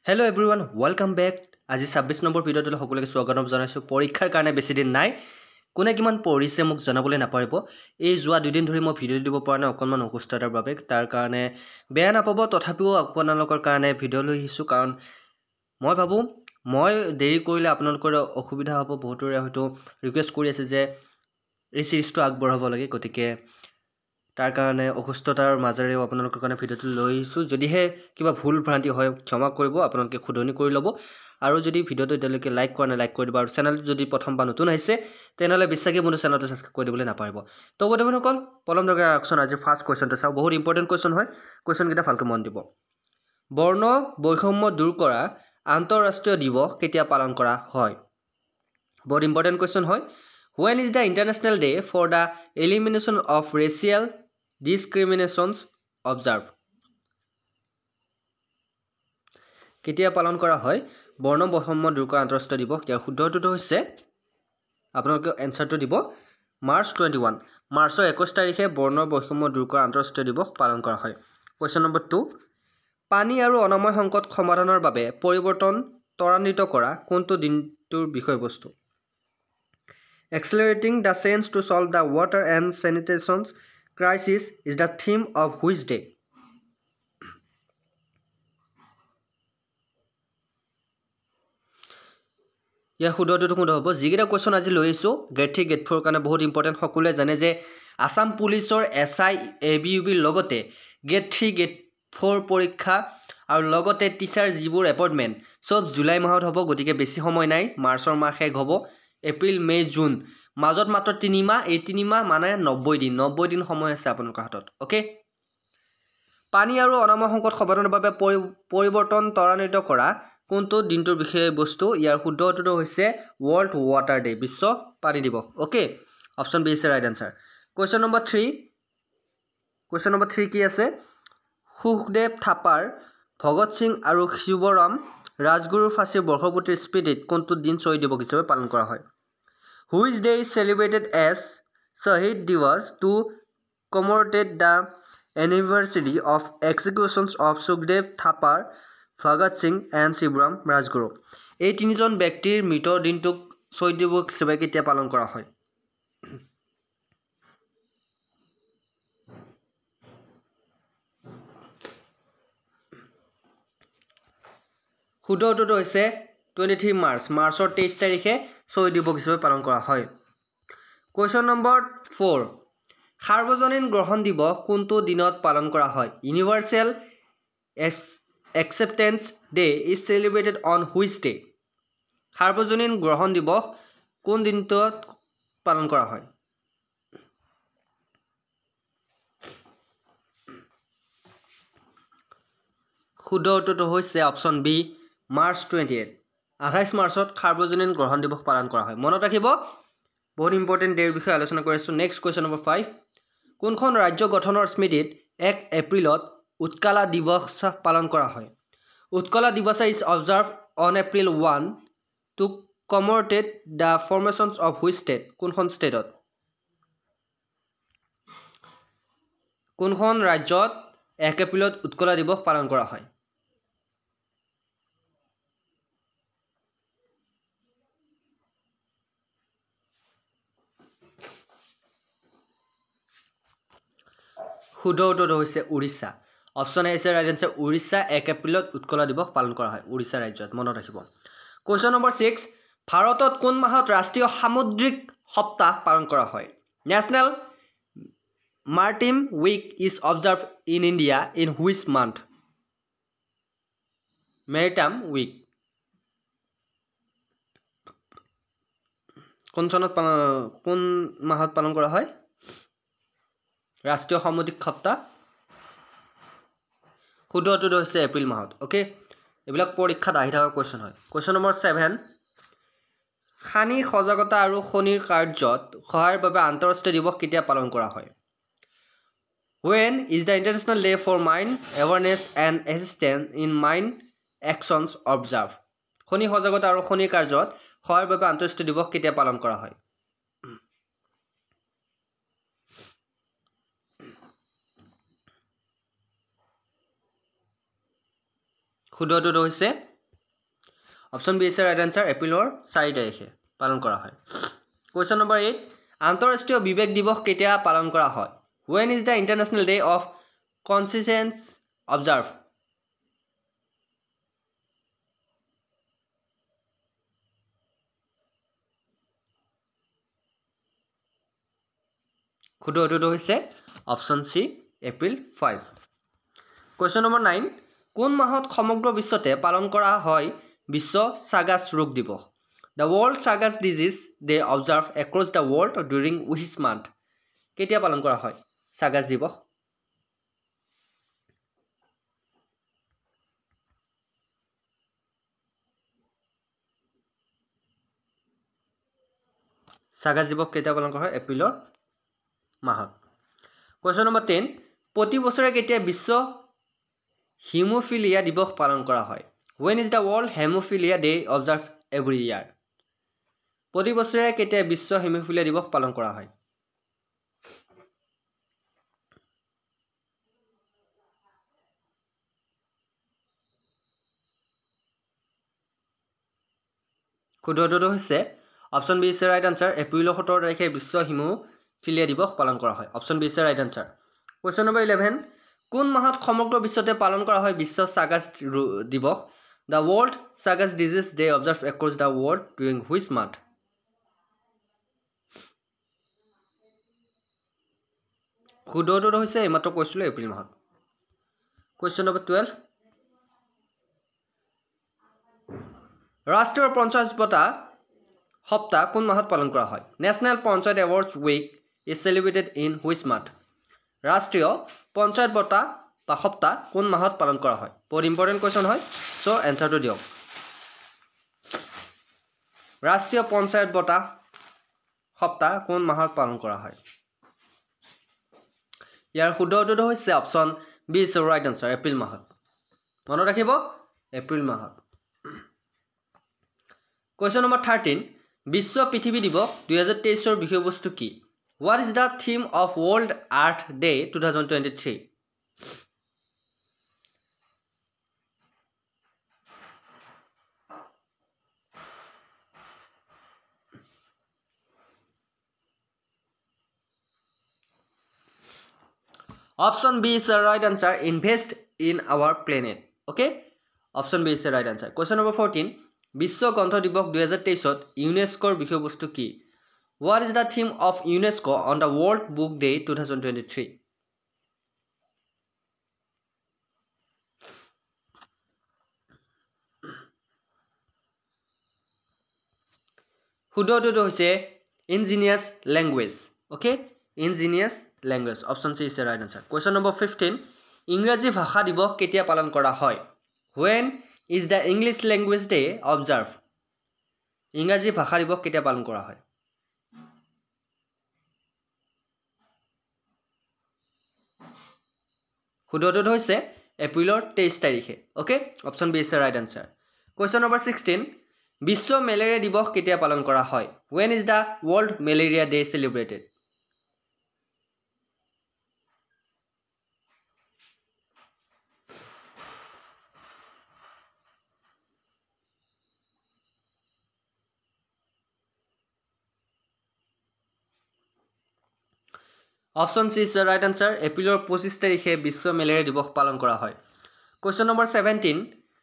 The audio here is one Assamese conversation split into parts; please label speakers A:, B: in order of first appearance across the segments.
A: Hello everyone, welcome back. আজি 26 নম্বৰ ভিডিঅ'টোলৈ সকলোকে স্বাগতম জনাইছোঁ। পৰীক্ষাৰ কাৰণে বেছি দিন নাই। কোনে কিমান পঢ়িছে মোক জনাবলৈ নাপাৰিব। এই যোৱা দুদিন ধৰি মই ভিডিঅ' দিব পৰা নাই অকণমান অসুস্থতাৰ বাবে। তাৰ কাৰণে বেয়া নাপাব, তথাপিও আপোনালোকৰ কাৰণে ভিডিঅ' লৈ আহিছোঁ কাৰণ মই ভাবোঁ মই দেৰি কৰিলে আপোনালোকৰ অসুবিধা হ'ব। বহুতৰে হয়তো ৰিকুৱেষ্ট কৰি আছে যে এই চিৰিজটো আগবঢ়াব লাগে, গতিকে তাৰ কাৰণে অসুস্থতাৰ মাজেৰেও আপোনালোকৰ কাৰণে ভিডিঅ'টো লৈ আহিছোঁ। যদিহে কিবা ভুল ভ্ৰান্তি হয় ক্ষমা কৰিব, আপোনালোকে শুধৰণি কৰি ল'ব। আৰু যদি ভিডিঅ'টো এতিয়ালৈকে লাইক কৰা নাই লাইক কৰি দিব। আৰু চেনেলটো যদি প্ৰথমবাৰ নতুন আহিছে তেনেহ'লে বিশ্বাসী মোৰ চেনেলটো ছাবস্ক্ৰাইব কৰি দিবলৈ নাপাৰিব। তো বন্ধুসকল, পলম নকৰা আকচোন আজি ফাৰ্ষ্ট কুৱেশ্যনটো চাওঁ। বহুত ইম্পৰ্টেণ্ট কুৱেশ্যন হয়, কুৱেশ্যনকেইটা ভালকৈ মন দিব। বৰ্ণ বৈষম্য দূৰ কৰা আন্তঃৰাষ্ট্ৰীয় দিৱস কেতিয়া পালন কৰা হয়? বহুত ইম্পৰ্টেণ্ট কুৱেশ্যন হয়। When is the International Day for the Elimination of Racial Discriminations observed? কেতিয়া পালন কৰা হয় বৰ্ণ বৈষম্য দূৰ কৰা আন্তঃৰাষ্ট্ৰীয় দিৱস? ইয়াৰ শুদ্ধটোতো হৈছে আপোনালোকে এনচাৰটো দিব মাৰ্চ 21। মাৰ্চৰ 21 তাৰিখে বৰ্ণ বৈষম্য দূৰ কৰা আন্তঃৰাষ্ট্ৰীয় দিৱস পালন কৰা হয়। কুৱেশ্যন নম্বৰ 2, পানী আৰু অনাময় সংকট সমাধানৰ বাবে পৰিৱৰ্তন ত্বৰান্বিত কৰা কোনটো দিনটোৰ বিষয়বস্তু? Accelerating the change to solve the water and sanitation crisis is the theme of which day? ইয়াৰ শুদ্ধটো কোনটো হ'ব? যিকেইটা কুৱেশ্যন আজি লৈ আহিছোঁ গ্ৰেড 3 গ্ৰেড 4 কাৰণে বহুত ইম্পৰ্টেণ্ট। সকলোৱে জানে যে আসাম পুলিচৰ SI ABUBৰ লগতে গ্ৰেড 3 গ্ৰেড 4 পৰীক্ষা আৰু লগতে টিচাৰ যিবোৰ এপইণ্টমেণ্ট চব জুলাই মাহত হ'ব। গতিকে বেছি সময় নাই, মাৰ্চৰ মাহ শেষ হ'ব। এপ্ৰিল মে জুন মাজত মাত্ৰ 3 মাহ। এই 3 মাহ মানে 90 দিন। 90 দিন সময় আছে আপোনালোকৰ হাতত। অ'কে, পানী আৰু অনাময় সংকট সমাধানৰ বাবে পৰিৱৰ্তন ত্বৰান্বিত কৰা কোনটো দিনটোৰ বিষয়বস্তু? ইয়াৰ শুদ্ধটো হৈছে ৱৰ্ল্ড ৱাটাৰ ডে, বিশ্ব পানী দিৱস। Okay, option B is right answer. Question number 3 কি আছে? সুখদেৱ থাপাৰ, ভগত সিং আৰু শিৱৰাম ৰাজগুৰুৰ ফাঁচীৰ বৰ্ষপূৰ্তিৰ স্মৃতিত কোনটো দিন শ্বহীদ দিৱস হিচাপে পালন কৰা হয়? Which day is celebrated as Shahid Divas to commemorate the anniversary of executions of Sukhdev Thapar, Bhagat Singh and Shivram Rajguru? এই তিনিজন ব্যক্তিৰ মৃত্যুৰ দিনটোক শ্বহীদ দিৱস হিচাপে কেতিয়া পালন কৰা হয়? শুদ্ধটো হৈছে 23 মাৰ্চ। মাৰ্চৰ 23 তাৰিখে শ্বহীদ দিৱস হিচাপে পালন কৰা হয়। কুৱেশ্যন নম্বৰ 4, সাৰ্বজনীন গ্ৰহণ দিৱস কোনটো দিনত পালন কৰা হয়? Universal acceptance day is celebrated on which day? সাৰ্বজনীন গ্ৰহণ দিৱস কোন দিনটোত পালন কৰা হয়? শুদ্ধ উত্তৰটো হৈছে অপশ্যন বি, মাৰ্চ 28। 28 মাৰ্চত সাৰ্বজনীন গ্ৰহণ দিৱস পালন কৰা হয়। মনত ৰাখিব, বহুত ইম্পৰ্টেণ্ট ডেৰ বিষয়ে আলোচনা কৰি আছোঁ। নেক্সট কুৱেশ্যন নম্বৰ 5, কোনখন ৰাজ্য গঠনৰ স্মৃতিত 1 এপ্ৰিলত উৎকলা দিৱস পালন কৰা হয়? Utkala Dibasa is observed on April 1 to commemorate the formation of which state? কোনখন ষ্টেটত, কোনখন ৰাজ্যত 1 এপ্ৰিলত উৎকলা দিৱস পালন কৰা হয়? শুদ্ধ উত্তৰটো হৈছে উৰিষ্যা। অপশ্যন এ হৈছে ৰাইট আনচাৰ। উৰিষ্যা 1 এপ্ৰিলত উৎকলা দিৱস পালন কৰা হয় উৰিষ্যা ৰাজ্যত। মনত ৰাখিব। কুৱেশ্যন নম্বৰ 6, ভাৰতত কোন মাহত ৰাষ্ট্ৰীয় সামুদ্ৰিক সপ্তাহ পালন কৰা হয়? National maritime week is observed in India in which month? Maritime week কোন মাহত পালন কৰা হয়? ৰাষ্ট্ৰীয় সামুদ্ৰিক সপ্তাহ শুদ্ধটো হৈছে এপ্ৰিল মাহত। অ'কে, এইবিলাক পৰীক্ষাত আহি থকা কুৱেশ্যন হয়। কুৱেশ্যন নম্বৰ 7, খনি সজাগতা আৰু খনিৰ কাৰ্যত সহায়ৰ বাবে আন্তঃৰাষ্ট্ৰীয় দিৱস কেতিয়া পালন কৰা হয়? When is the International Day for Mine Awareness and Assistance in Mine Actions observed? খনি সজাগতা আৰু খনিৰ কাৰ্যত সহায়ৰ বাবে আন্তঃৰাষ্ট্ৰীয় দিৱস কেতিয়া পালন কৰা হয়? শুদ্ধটো হৈছে option B is right answer এপ্ৰিলৰ 4 তাৰিখে পালন কৰা হয় কোৱেশ্চন নম্বৰ 8 আন্তঃৰাষ্ট্ৰীয় বিবেক দিৱস কেতিয়া পালন কৰা হয় when is the international day of conscience observed খুদো উত্তৰটো হৈছে অপশ্যন সি এপ্ৰিল 5 কোৱেশ্চন নম্বৰ 9 কোন মাহত সমগ্ৰ বিশ্বতে পালন কৰা হয় বিশ্ব সাগাস ৰোগ দিৱস The World Chagas Disease Day observed across the world during which month? কেতিয়া পালন কৰা হয় সাগাস দিৱস সাগাস দিৱস কেতিয়া পালন কৰা হয় এপ্ৰিলৰ মাহত কোৱেশ্চন নম্বৰ 10 প্ৰতি বছৰে কেতিয়া বিশ্ব হিমোফিলিয়া দিৱস পালন কৰা হয় When is the World Hemophilia Day observed every year? প্ৰতি বছৰে কেতিয়া বিশ্ব হিমোফিলিয়া দিৱস পালন কৰা হয় খুদটো হৈছে option B is right answer এপ্ৰিলৰ 17 তাৰিখে বিশ্ব হিমোফিলিয়া দিৱস পালন কৰা হয় option B is right answer question number 11 কোন মাহত সমগ্ৰ বিশ্বতে পালন কৰা হয় বিশ্ব সাগাস দিৱস The World Chagas Disease Day observed across the world during which month? খুদটো হৈছে এইমাত্ৰ কৈছিলো এপ্ৰিল মাহত কোৱেশ্চন নম্বৰ 12 ৰাষ্ট্ৰীয় পঞ্চায়ত বঁটা সপ্তাহ কোন মাহত পালন কৰা হয় National Panchayat Awards Week is celebrated in which month? ৰাষ্ট্ৰীয় পঞ্চায়ত বঁটা বা সপ্তাহ কোন মাহত পালন কৰা হয় বহুত ইম্পৰ্টেন্ট কোৱেশ্চন হয় সো এনসাৰটো দিয়ক ৰাষ্ট্ৰীয় পঞ্চায়ত বঁটা সপ্তাহ কোন মাহত পালন কৰা হয় ইয়াৰ শুদ্ধ উত্তৰটো হৈছে option B is right answer April মাহত মনত ৰাখিব এপ্ৰিল মাহত কোৱেশ্চন নম্বৰ 13 বিশ্ব পৃথিৱী দিৱস 2023 ৰ বিষয়বস্তু কি What is the theme of World Earth Day 2023? Option B is the right answer. Invest in our planet. Okay? Option B is the right answer. Question number 14. বিশ্ব গ্ৰন্থ দিৱস 2023 ইউনেস্কোৰ বিষয়বস্তু কি What is the theme of UNESCO on the World Book Day 2023? শুদ্ধ উত্তৰটো হৈছে indigenous language okay indigenous language option C is the right answer question number 15 ইংৰাজী ভাষা দিৱস কেতিয়া পালন কৰা হয় When is the English Language Day observed? ইংৰাজী ভাষা দিৱস কেতিয়া পালন কৰা হয় শুদ্ধ উত্তৰটো হৈছে এপ্ৰিলৰ 23 তাৰিখে okay option B is the right answer question number 16 বিশ্ব মেলেৰিয়া দিৱস কেতিয়া পালন কৰা হয় When is the World Malaria Day celebrated? Option C is the right answer এপ্ৰিলৰ 25 তাৰিখে বিশ্ব মেলেৰিয়া দিৱস পালন কৰা হয় কোৱেশ্চন নম্বৰ 17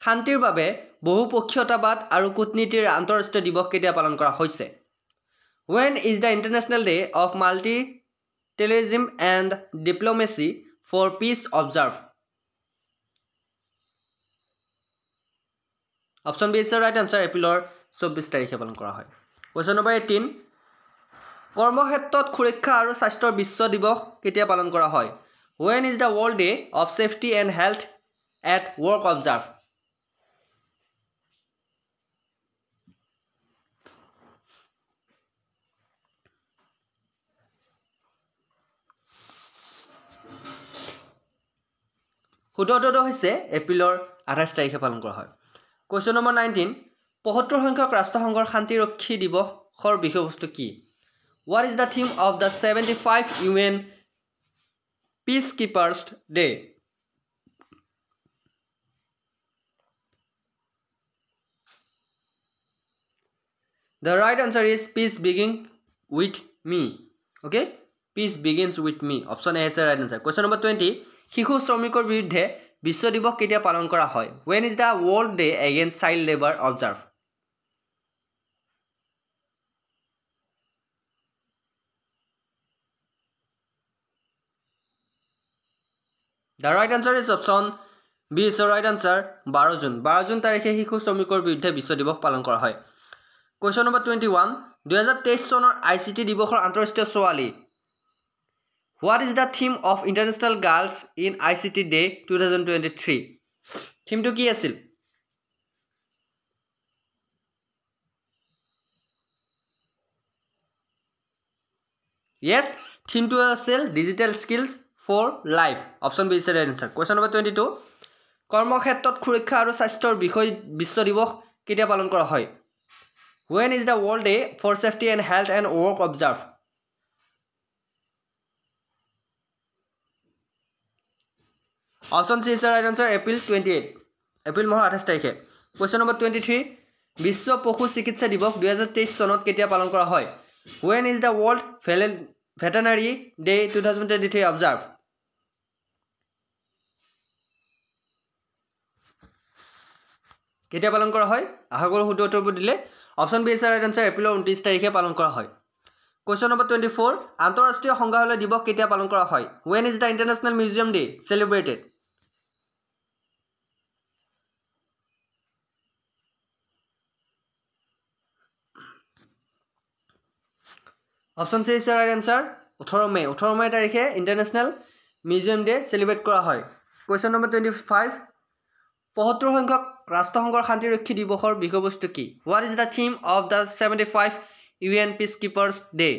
A: শান্তিৰ বাবে বহুপক্ষীয়তাবাদ আৰু কূটনীতিৰ আন্তঃৰাষ্ট্ৰীয় দিৱস কেতিয়া পালন কৰা হৈছে When is the International Day of Multilateralism and Diplomacy for Peace observed? Option B is the right answer. এপ্ৰিলৰ 24 তাৰিখে পালন কৰা হয় কোৱেশ্চন নম্বৰ 18 কৰ্মক্ষেত্ৰত সুৰক্ষা আৰু স্বাস্থ্যৰ বিশ্ব দিৱস কেতিয়া পালন কৰা হয় When is the World Day of Safety and Health at Work observed? শুদ্ধ উত্তৰটো হৈছে এপ্ৰিলৰ 28 তাৰিখে পালন কৰা হয় কোৱেশ্চন নম্বৰ 19 75 সংখ্যক ৰাষ্ট্ৰসংঘৰ শান্তিৰক্ষী দিৱসৰ বিষয়বস্তু কি What is the theme of the 75 UN Peacekeepers Day? The right answer is peace begins with me. Okay, peace begins with me. Option A is the right answer. Question number 20. শিশু শ্ৰমিকৰ বিৰুদ্ধে বিশ্ব দিৱস কেতিয়া পালন কৰা হয়? When is the World Day Against Child Labor observed? The right answer is option B is the right answer. 12 June 12 June তাৰিখে শিশু শ্ৰমিকৰ বিৰুদ্ধে বিশ্ব দিৱস পালন কৰা হয়। Question number 21. 2023 চনৰ ICT দিৱসৰ আন্তঃৰাষ্ট্ৰীয় ছোৱালী। What is the theme of International Girls in ICT Day 2023? Theme to কি আছিল? Yes, theme to আছিল Digital Skills for Life. Option B is the right answer. Question number 22. কৰ্মক্ষেত্ৰত সুৰক্ষা আৰু স্বাস্থ্যৰ বিষয় বিশ্ব দিৱস কেতিয়া পালন কৰা হয়? When is the World Day for Safety and Health and Work observed? Option C is the right answer. April 28. April মাহৰ 28 তাৰিখে। Question number 23. বিশ্ব পশু চিকিৎসা দিৱস 2023 চনত কেতিয়া পালন কৰা হয়? When is the World Veterinary Day 2023 observed? কেতিয়া পালন কৰা হয়? আশা কৰোঁ শুদ্ধ উত্তৰবোৰ দিলে। Option B is the right answer. এপ্ৰিলৰ 29 তাৰিখে পালন কৰা হয়। Question number 24. আন্তঃৰাষ্ট্ৰীয় সংগ্ৰহালয় দিৱস কেতিয়া পালন কৰা হয়? When is the International Museum Day celebrated? Option C is the right answer. 18 মে 18 মে তাৰিখে International Museum Day celebrate কৰা হয়। Question number 25. 75 সংখ্যক ৰাষ্ট্ৰসংঘৰ শান্তিৰক্ষী দিৱসৰ বিষয়বস্তু কি? What is the theme of the 75 UN Peacekeepers Day?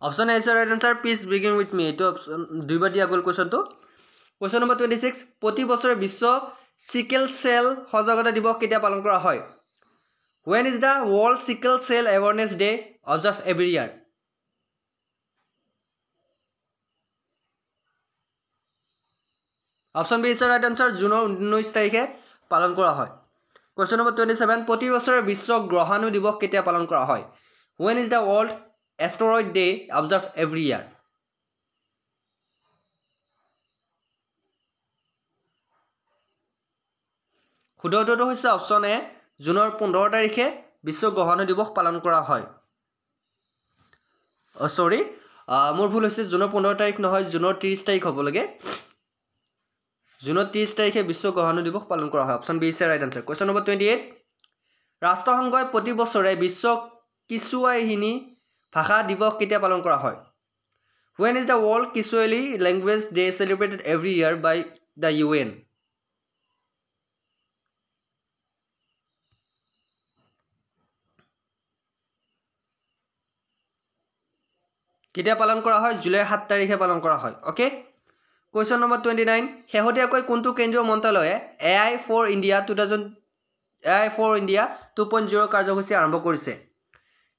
A: Option A is the right answer. Peace begin with me. এইটো অপশন দুইবাৰ দিয়া গ'ল কোৱেশ্চনটো। Question number 26. প্ৰতি বছৰে বিশ্ব সিকেল সেল সজাগতা দিৱস কেতিয়া পালন কৰা হয়? When is the World Sickle Cell Awareness Day observed every year? Option B is the right answer. জুনৰ 19 তাৰিখে পালন কৰা হয়। Question number 27. প্ৰতি বছৰে বিশ্ব গ্ৰহাণু দিৱস কেতিয়া পালন কৰা হয়? When is the World Asteroid Day observed every year? শুদ্ধ উত্তৰটো হৈছে অপশ্যন এ, জুনৰ 15 তাৰিখে বিশ্ব গ্ৰহাণু দিৱস পালন কৰা হয়। সৰি, মোৰ ভুল হৈছে, জুনৰ 15 তাৰিখ নহয়, জুনৰ 30 তাৰিখ হ'ব লাগে। জুনৰ 30 তাৰিখে বিশ্ব গ্ৰহাণু দিৱস পালন কৰা হয়। Option B is right answer. Question number 28. ৰাষ্ট্ৰসংঘই প্ৰতি বছৰে বিশ্ব কিছুৱাহিনী ভাষা দিৱস কেতিয়া পালন কৰা হয়? When is the World Kiswahili Language Day celebrated every year by the UN? কেতিয়া পালন কৰা হয়? জুলাইৰ 7 তাৰিখে পালন কৰা হয়। ওকে। Question number 29. শেহতীয়াকৈ কোনটো কেন্দ্ৰীয় মন্ত্ৰালয়ে AI for India 2.0 কাৰ্যসূচী আৰম্ভ কৰিছে?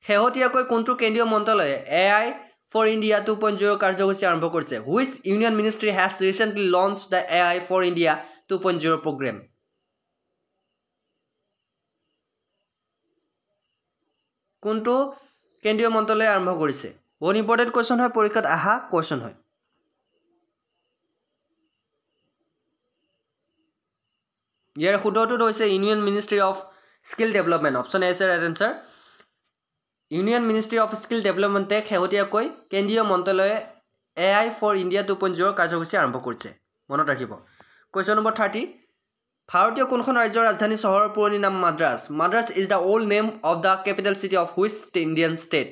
A: শেহতীয়াকৈ কোনটো কেন্দ্ৰীয় মন্ত্ৰালয়ে AI for India 2.0 কাৰ্যসূচী আৰম্ভ কৰিছে? Which union ministry has recently launched the AI for India 2.0 program? কোনটো কেন্দ্ৰীয় মন্ত্ৰালয়ে আৰম্ভ কৰিছে? বহুত ইম্পৰ্টেণ্ট কোৱেশ্চন হয়, পৰীক্ষাত আহা কোৱেশ্চন হয়। ইয়াৰ শুদ্ধটো হৈছে union ministry of skill development. Option A is right answer. Union ministry of skill ডেভেলপমেণ্টে শেহতীয়াকৈ কেন্দ্ৰীয় মন্ত্ৰালয়ে AI for India 2.0 কাৰ্যসূচী আৰম্ভ কৰিছে, মনত ৰাখিব। Question number 30. ভাৰতীয় কোনখন ৰাজ্যৰ ৰাজধানী চহৰৰ পুৰণি নাম Madras? Madras is the old name of the capital city of which Indian state?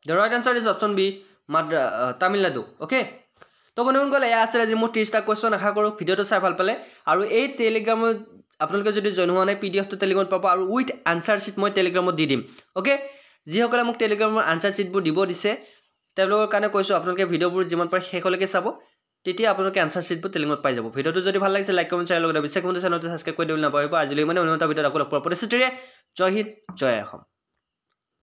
A: The right answer is option B, Tamil Nadu. Okay. তো বন্ধুসকল, এয়া আছিল আজি মোৰ 30টা কোৱেশ্চন। আশা কৰোঁ ভিডিঅ'টো চাই ভাল পালে। আৰু এই টেলিগ্ৰামত আপোনালোকে যদি জইন হোৱা নাই, PDF-টো টেলিগ্ৰামত পাব আৰু উইথ আনচাৰ শ্বীট মই টেলিগ্ৰামত দি দিম। অ'কে। যিসকলে মোক টেলিগ্ৰামৰ আনচাৰ শ্বীটবোৰ দিব দিছে তেওঁলোকৰ কাৰণে কৈছোঁ আপোনালোকে ভিডিঅ'বোৰ যিমান পাৰে শেষলৈকে চাব। তেতিয়া আপোনালোকে আনসাৰ চিটবোৰ টেলিগ্ৰামত পাই যাব ভিডিঅ'টো যদি ভাল লাগিছে লাইক কমেণ্ট শ্বেয়াৰ লগতে বিশ্বাস চেনেলটো সাবস্ক্ৰাইব কৰি দিবলৈ নাপাহৰিব আজিলৈ মানে অন্য এটা ভিডিঅ'ত আকৌ লগ পোৱাৰ প্ৰতিশ্ৰুতিৰে জয় হিন্দ জয় অসম